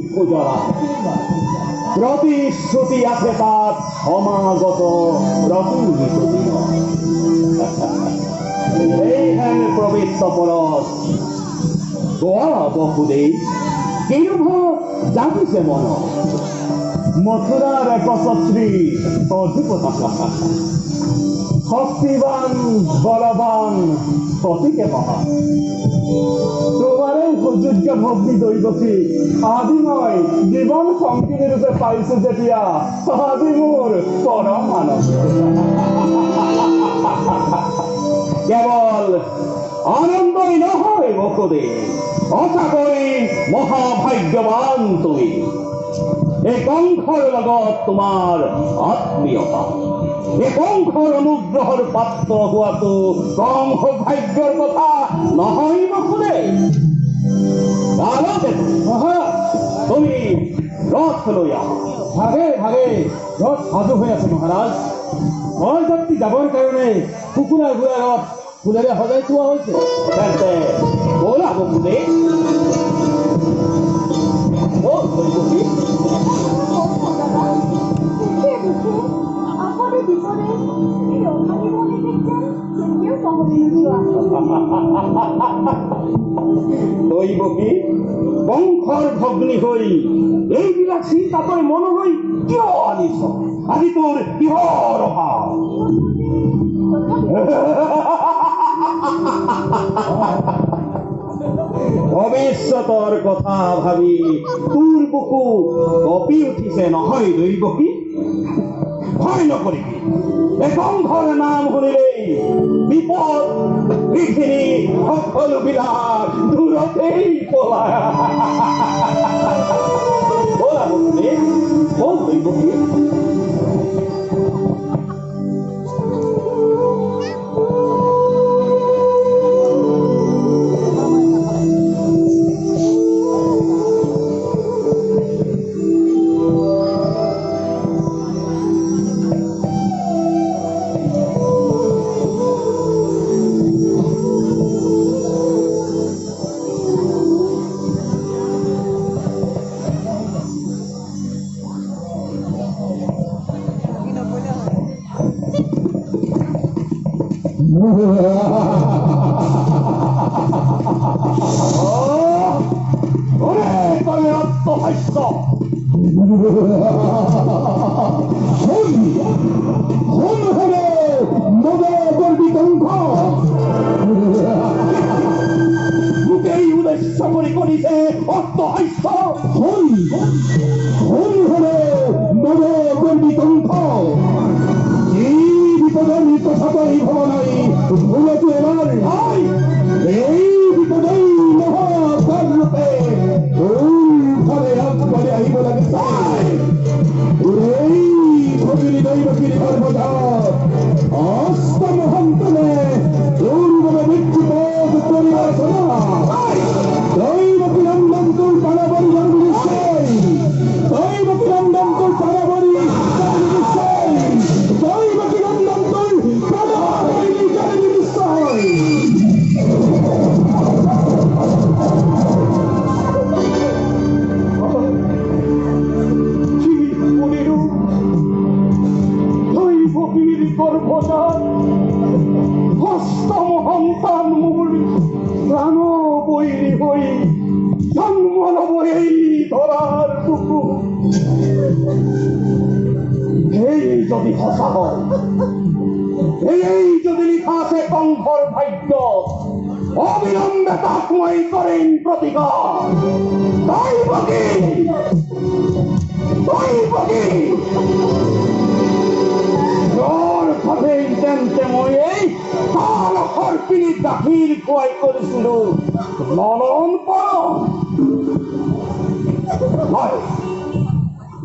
গুজরা প্রতিশ্রুতি আছে তার সমাগত প্রতিনিধি এইহেন পবিত্র পরশ গোয়া বহুদে কিরূপ জানিছে মন মথুরার একছত্রী অধিপতি শক্তিবান বলবান পতিকে মহা তোমারে সুযোগ্য ভগ্নী দৈবতী আজি মই জীবন সংগিনী রূপে পাইছো যেতিয়া আজি মোর পরম আনন্দ কেবল আনন্দই নহয় বসুদে সঁচাকৈ মহাভাগ্যবান তুমি এই কংসৰ লগত তোমাৰ আত্মীয়তা এই কংসৰ অনুগ্ৰহৰ পাত্ৰ হোৱাটো কম সৌভাগ্যৰ কথা নহয় বসুদে তুমি ৰথ লৈ আহা ভাগে ভাগে ৰথ সাজু হৈ আছে মহাৰাজ বৰযাত্ৰী যাবৰ কাৰণে কুকুৰা ঘোঁৰা ৰথ ফুলেৰে সজাই থোৱা হৈছে তেন্তে ব'লা বসুদে দৈবকী কংসৰ ভগ্নী হৈ এইবিলাক চিন্তা তই মনলৈ কিয় আনিছ আজি তোৰ কিহৰ অভাৱ ভৱিষ্যতৰ কথা ভাবি তোৰ বুকু কঁপি উঠিছে নহয় দৈবকী ভয় নকৰিবি এই কংসৰ নাম শুনিলেই বিপদ পৃথিৱী সকলোবিলাক দূৰতেই পলায় ব'লা বসুদে ব'ল দৈবকী উদ্দেশ্য কৰি কৰিছে অৰ্থহাস্য বিপদৰ কথা ভাবিব নাই ভুলতো এবাৰ এই বিপদই মহাৰূপে আগবাঢ়ি আহিব লাগিছে এই ভগিনী দৈবকীৰ সৰ্বদাত অষ্টম সন্তানে তোৰ বাবে মৃত্যু পথ কৰি ৰচনা দৈবকী নন্দনটোৰ পাৰাবৰী নিশ্চয় দৈবকী নন্দনটোৰ পাৰাবৰী নিশ্চয় দৈবকী নন্দনটোৰ পাৰাবৰী নিশ্চয় দৈবকীৰ গৰ্ভজাত অষ্টম সন্তান মোৰ প্ৰাণ বৈৰী হৈ জন্ম ল'ব এই ধৰাৰ বুকু এই যদি সঁচা হয় এই যদি লিখা আছে কংসৰ ভাগ্য অবিলম্বে তাক মই কৰিম প্ৰতিকাৰ দৈবকী দৈবকী তেন্তে মই এই তালসৰ পিনি গাখীৰ খুৱাই কৰিছিলো নলন পৰম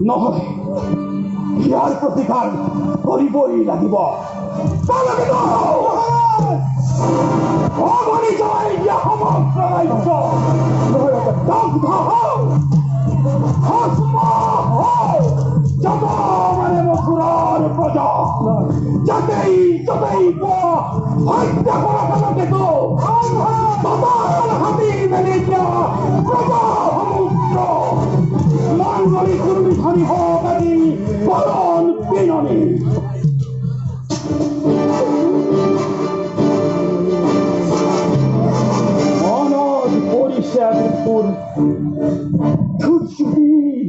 নহয় ইয়াৰ প্ৰতিকাৰ কৰিবই লাগিব সমগ্ৰ ৰাজ্য দগ্ধ যত মানে মথুৰাৰ প্ৰজা যতেই যতেই হত্যা কৰাটো হাতী মেলি দিয়া প্ৰজা সমুদ্ৰ মোৰ ধুৰ্য্যহীন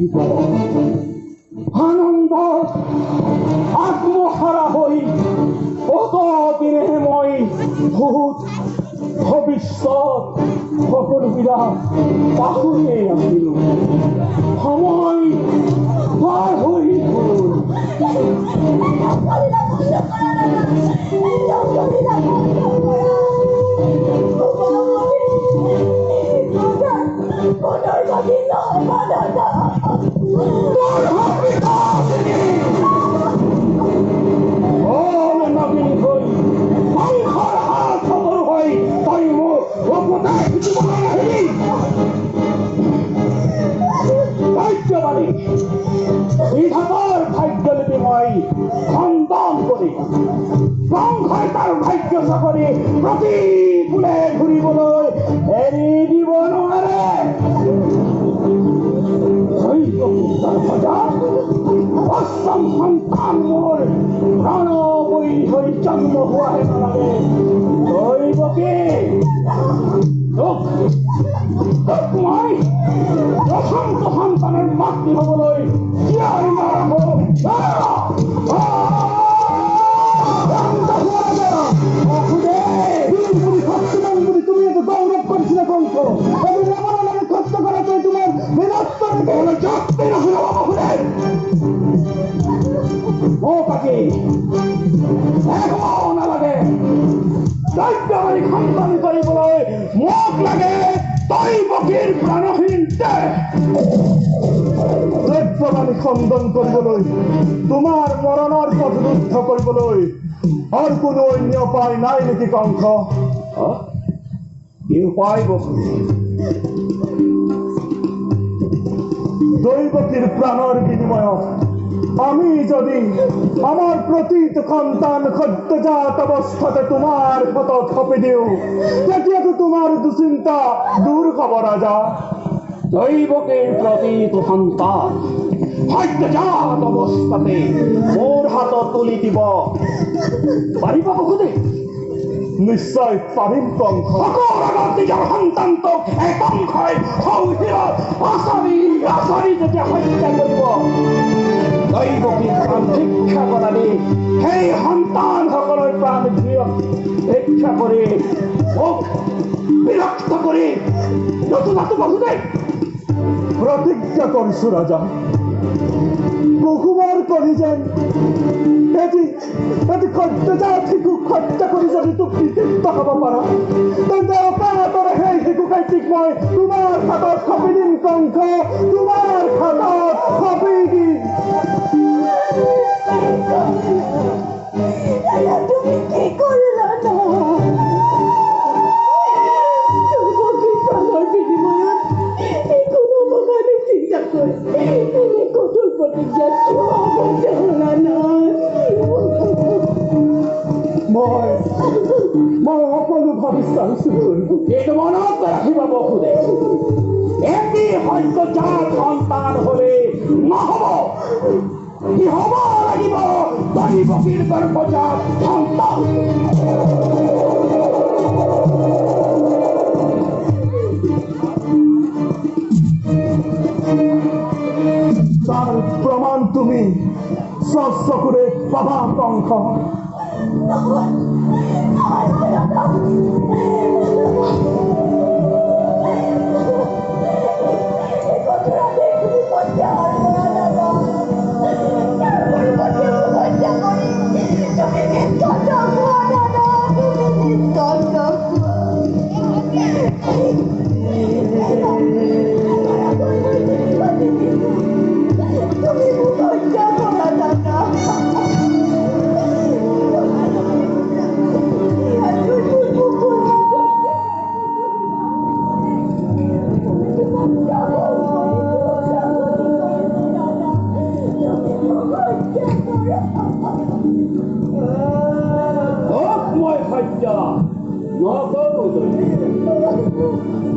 আনন্দ আত্মহাৰা হৈ অতদিনে মই ভূত ভৱিষ্যত সকলোবিলাক পাহৰিয়ে আছিলো। সময় পাৰ হৈ গ'ল। বিধাতাৰ ভাগ্যলিপি মই খণ্ডন কৰি সংঘই তাৰ ভাগ্য চাকৰি প্ৰতিকূলে ঘূৰিবলৈ এৰি দিব নোৱাৰে। অষ্টম সন্তান মোৰ প্ৰণৱী হৈ জন্ম হোৱাহে নালাগে। দৈৱকী মই প্ৰথমটো সন্তানৰ মাতৃ হবলৈ কিয় নাৰাখো? তুমি এত গৌৰৱ কৰিছিলে কণ্ঠ কষ্ট কৰাটোৱে তোমাৰ বিনষ্ট নালাগে। দৈত্যবাৰী সন্তান কৰিবলৈ মোক লাগে দৈৱকীৰ প্ৰাণহীন দৈত্যবাৰী খণ্ডন কৰিবলৈ তোমাৰ মৰণৰ পথ ৰুদ্ধ কৰিবলৈ আৰু কোনো অন্য উপায় নাই নেকি কংস? কি উপায় বসু? দৈৱকীৰ প্ৰাণৰ বিনিময়ত আমি যদি আমাৰ প্ৰতীত সন্তান সদ্যজাত অবস্থাতে তোমাৰ হাতত সঁপি দিওঁ তেতিয়াতো তোমাৰ দুশ্চিন্তা দূৰ হ'ব ৰাজা। দৈৱকীৰ প্ৰতীত সন্তান সদ্যজাত অৱস্থাতে মোৰ হাতত তুলি দিব পাৰিব বসুদেৱ? নিশ্চয় পাৰিম কংস। নিজৰ সন্তানটোক একংশই আচাৰি আচাৰি যেতিয়া হত্যা কৰিব দৈৱকীৰ প্ৰাণ ভিক্ষা কৰালে সেই সন্তানসকলৰ প্ৰাণ ভিক্ষা কৰি মোক বিৰক্ত কৰি নতুনটো বসুদেৱ প্ৰতিজ্ঞা কৰিছো ৰাজা। কুসুমৰ কৰি যেন এটি সদ্যজাত শিশুক হত্যা কৰি যদি তোক কৃতিত্ব হ'ব পাৰা তেন্তে অকাতৰে সেই শিশুকাইটিক মই তোমাৰ হাতত সঁপি দিম কংস, তোমাৰ হাতত সঁপি দিম। তুমি কি কৰিলা না? প্ৰাণৰ বিনিময়ত কোনো মহানে চিন্তা কৰে এনে কঠোৰ প্ৰতিজ্ঞা কিয় অৱজ্ঞা হলা না? মই সকলো ভাবি চাইছো। এইটো মনত ৰাখিব বসুদেৱ। এটি সদ্যজাত সন্তান হলে নহব, কি হব লাগিব দৈৱকীৰ গৰ্ভজাত সন্তান। তাৰ প্ৰমাণ তুমি চকুৰে পাবা কংস।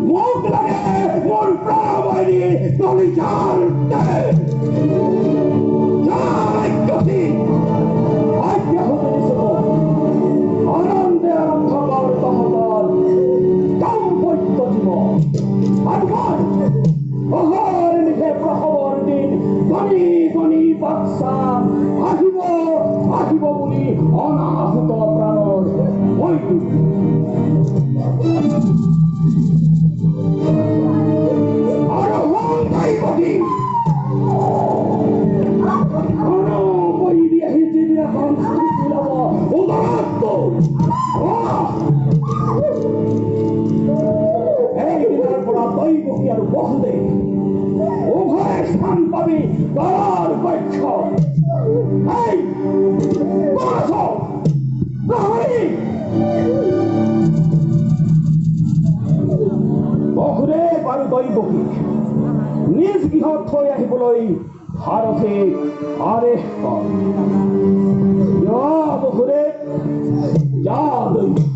মোক লাগে মোৰ প্ৰাণবাহিনী কলিজাৰ আনন্দে আৰম্ভ কৰ তহঁতৰ দাম্পত্য জীৱন। বহলে উভয় স্থান পাবি বলাৰ পক্ষ এই বস প্ৰহৰী বহুৰে বাৰু দৈৱকী নিজ গৃহত থৈ আহিবলৈ ভাৰতে আদেশ কৰ বহুৰে যা দৈৱ